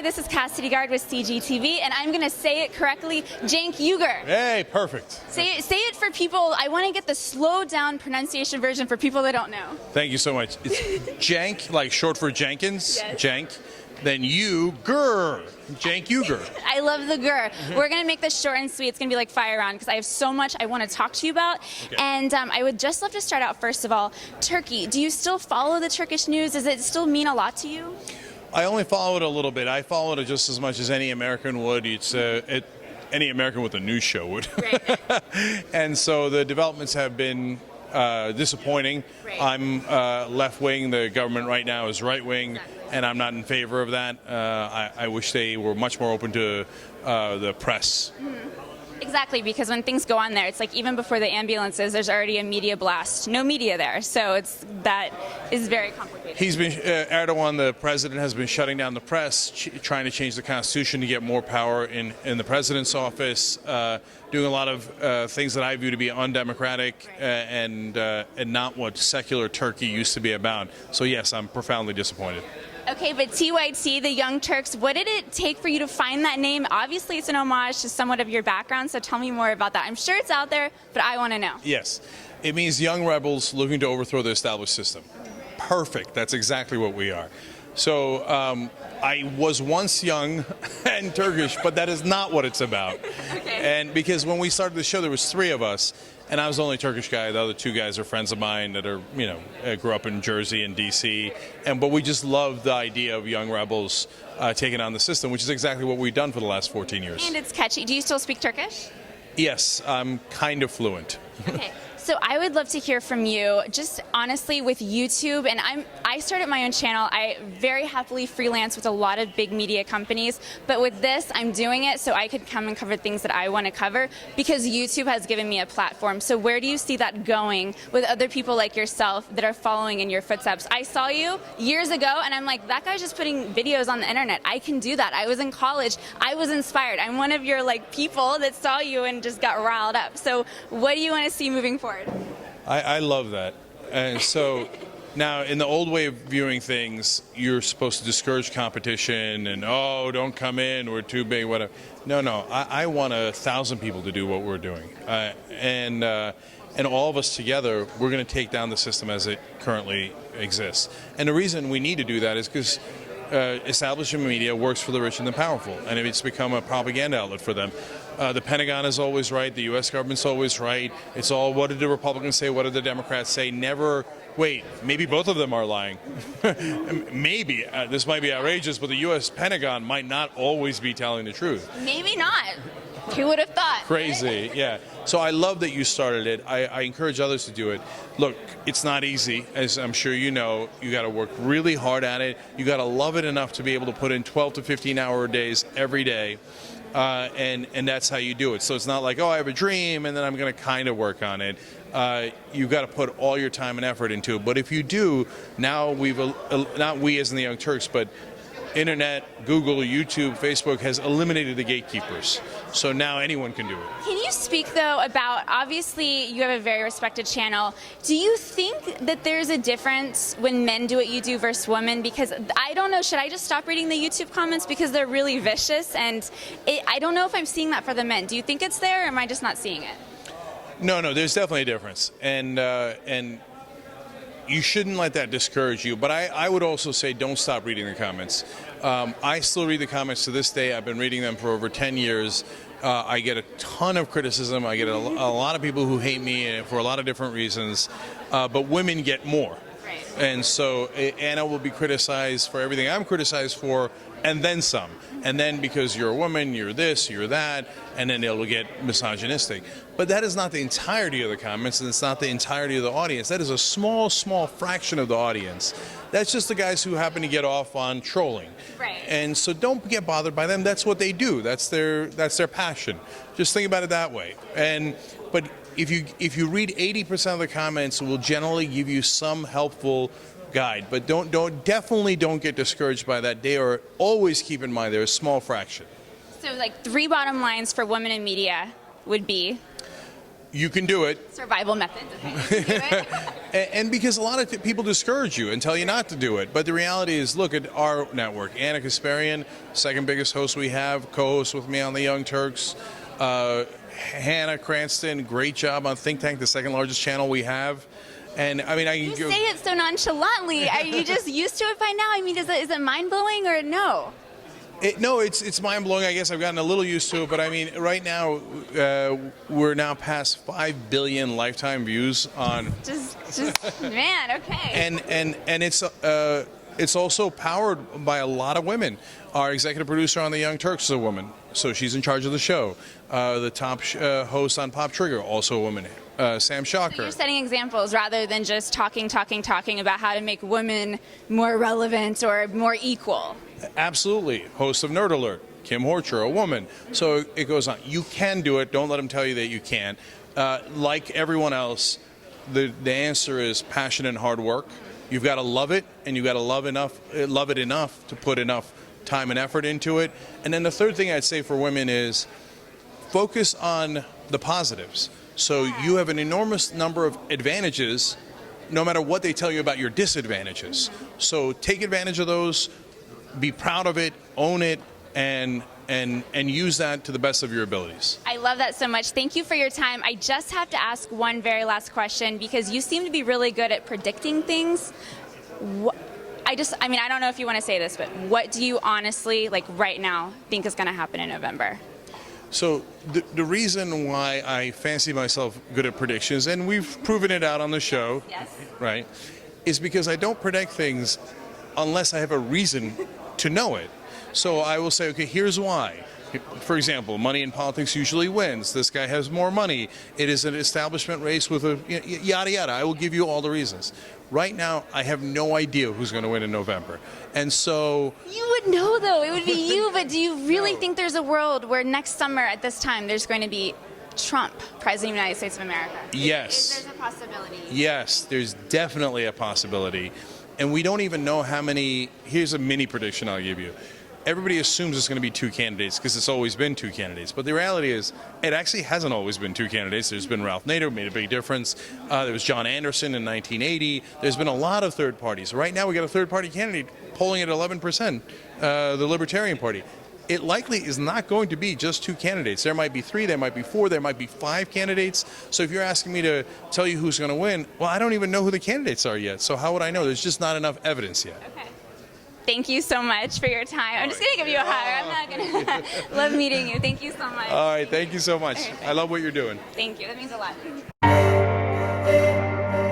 this is Cassidy Gard with CiGi TV, and I'm going to say it correctly, Cenk Uygur. Hey, perfect. Say it for people. I want to get the slowed down pronunciation version for people that don't know. Thank you so much. It's Cenk, like short for Jenkins, yes. Cenk. Then Uygur, Cenk Uygur. I love the gur. We're going to make this short and sweet. It's going to be like fire round because I have so much I want to talk to you about. Okay. And I would just love to start out, first of all, Turkey. Do you still follow the Turkish news? Does it still mean a lot to you? I only follow it a little bit. I follow it just as much as any American would. Any American with a news show would. Right. And so the developments have been disappointing. Right. I'm left-wing. The government right now is right-wing. Exactly. And I'm not in favor of that. I wish they were much more open to the press. Mm-hmm. Exactly, because when things go on there, it's like even before the ambulances, there's already a media blast. No media there, so that is very complicated. He's been Erdogan, the president, has been shutting down the press, trying to change the constitution to get more power in the president's office, doing a lot of things that I view to be undemocratic and not what secular Turkey used to be about. So yes, I'm profoundly disappointed. Okay, but TYT, the Young Turks, what did it take for you to find that name? Obviously, it's an homage to somewhat of your background, so tell me more about that. I'm sure it's out there, but I want to know. Yes. It means young rebels looking to overthrow the established system. Perfect. That's exactly what we are. So I was once young and Turkish, but that is not what it's about. Okay. And because when we started the show, there was 3 of us, and I was the only Turkish guy. The other 2 guys are friends of mine that are, grew up in Jersey and D.C. But we just love the idea of young rebels taking on the system, which is exactly what we've done for the last 14 years. And it's catchy. Do you still speak Turkish? Yes, I'm kind of fluent. Okay. So I would love to hear from you, just honestly with YouTube, and I started my own channel. I very happily freelance with a lot of big media companies, but with this, I'm doing it so I could come and cover things that I want to cover because YouTube has given me a platform. So where do you see that going with other people like yourself that are following in your footsteps? I saw you years ago, and I'm like, that guy's just putting videos on the internet. I can do that. I was in college. I was inspired. I'm one of your people that saw you and just got riled up. So what do you want to see moving forward? I love that. And so now in the old way of viewing things, you're supposed to discourage competition and, oh, don't come in, we're too big, whatever. No, I want 1,000 people to do what we're doing. And all of us together, we're going to take down the system as it currently exists. And the reason we need to do that is because establishment media works for the rich and the powerful, and it's become a propaganda outlet for them. The Pentagon is always right. The U.S. government's always right. It's all, what did the Republicans say? What did the Democrats say? Never, wait, maybe both of them are lying. Maybe. This might be outrageous, but the U.S. Pentagon might not always be telling the truth. Maybe not. Who would have thought? Crazy, yeah. So I love that you started it. I encourage others to do it. Look, it's not easy, as I'm sure you know. You got to work really hard at it. You got to love it enough to be able to put in 12 to 15-hour days every day. And that's how you do it. So it's not like, oh, I have a dream and then I'm going to kind of work on it. You've got to put all your time and effort into it. But if you do, now not we as in the Young Turks, but Internet, Google, YouTube, Facebook has eliminated the gatekeepers. So now anyone can do it. Can you speak, though, about, obviously, you have a very respected channel. Do you think that there's a difference when men do what you do versus women? Because I don't know, should I just stop reading the YouTube comments because they're really vicious? And I don't know if I'm seeing that for the men. Do you think it's there, or am I just not seeing it? No, there's definitely a difference. And you shouldn't let that discourage you. But I would also say don't stop reading the comments. I still read the comments to this day. I've been reading them for over 10 years. I get a ton of criticism. I get a lot of people who hate me for a lot of different reasons. But women get more. Right. And so Anna will be criticized for everything I'm criticized for, and then some. And then because you're a woman, you're this, you're that, and then it'll get misogynistic. But that is not the entirety of the comments, and it's not the entirety of the audience. That is a small fraction of the audience. That's just the guys who happen to get off on trolling. Right. And so don't get bothered by them. That's what they do. That's their passion. Just think about it that way. But if you read 80% of the comments, it will generally give you some helpful guide. But definitely don't get discouraged by that. They are, always keep in mind, they're a small fraction. So like 3 bottom lines for women in media would be? You can do it. Survival methods. Okay, you can do it. And because a lot of people discourage you and tell you not to do it. But the reality is, look at our network. Anna Kasparian, second biggest host we have, co-host with me on The Young Turks. Hannah Cranston, great job on Think Tank, the second largest channel we have. And I mean, You say it so nonchalantly. Are you just used to it by now? I mean, is it mind-blowing or no? No, it's mind-blowing. I guess I've gotten a little used to it, but I mean, right now, we're now past 5 billion lifetime views on... Just man, okay. And it's also powered by a lot of women. Our executive producer on The Young Turks is a woman, so she's in charge of the show. The top host on Pop Trigger, also a woman, Sam Shocker. So you're setting examples rather than just talking about how to make women more relevant or more equal. Absolutely. Host of Nerd Alert, Kim Horcher, a woman. So it goes on. You can do it. Don't let them tell you that you can't. Like everyone else, the answer is passion and hard work. You've got to love it, and you've got to love it enough to put enough time and effort into it. And then the third thing I'd say for women is focus on the positives. So you have an enormous number of advantages, no matter what they tell you about your disadvantages. So take advantage of those. Be proud of it, own it, and use that to the best of your abilities. I love that so much. Thank you for your time. I just have to ask one very last question because you seem to be really good at predicting things. I don't know if you want to say this, but what do you honestly, like right now, think is going to happen in November? So the reason why I fancy myself good at predictions, and we've proven it out on the show, yes, right, is because I don't predict things unless I have a reason to know it. So I will say, okay, here's why. For example, money in politics usually wins. This guy has more money. It is an establishment race with a yada yada. I will give you all the reasons. Right now, I have no idea who's going to win in November. And so... You would know, though. It would be you. But do you really think there's a world where next summer at this time there's going to be Trump, President of the United States of America? Yes. Is there a possibility? Yes, there's definitely a possibility. And we don't even know how many... Here's a mini prediction I'll give you. Everybody assumes it's going to be two candidates because it's always been two candidates. But the reality is, it actually hasn't always been two candidates. There's been Ralph Nader, made a big difference. There was John Anderson in 1980. There's been a lot of third parties. Right now, we got a third-party candidate polling at 11%, the Libertarian Party. It likely is not going to be just two candidates. There might be three, there might be four, there might be five candidates. So if you're asking me to tell you who's going to win, well, I don't even know who the candidates are yet. So how would I know? There's just not enough evidence yet. Okay. Thank you so much for your time. I'm just going to give you a hug. I'm not going to. Love meeting you. Thank you so much. All right. Thank you so much. I love what you're doing. Thank you. That means a lot.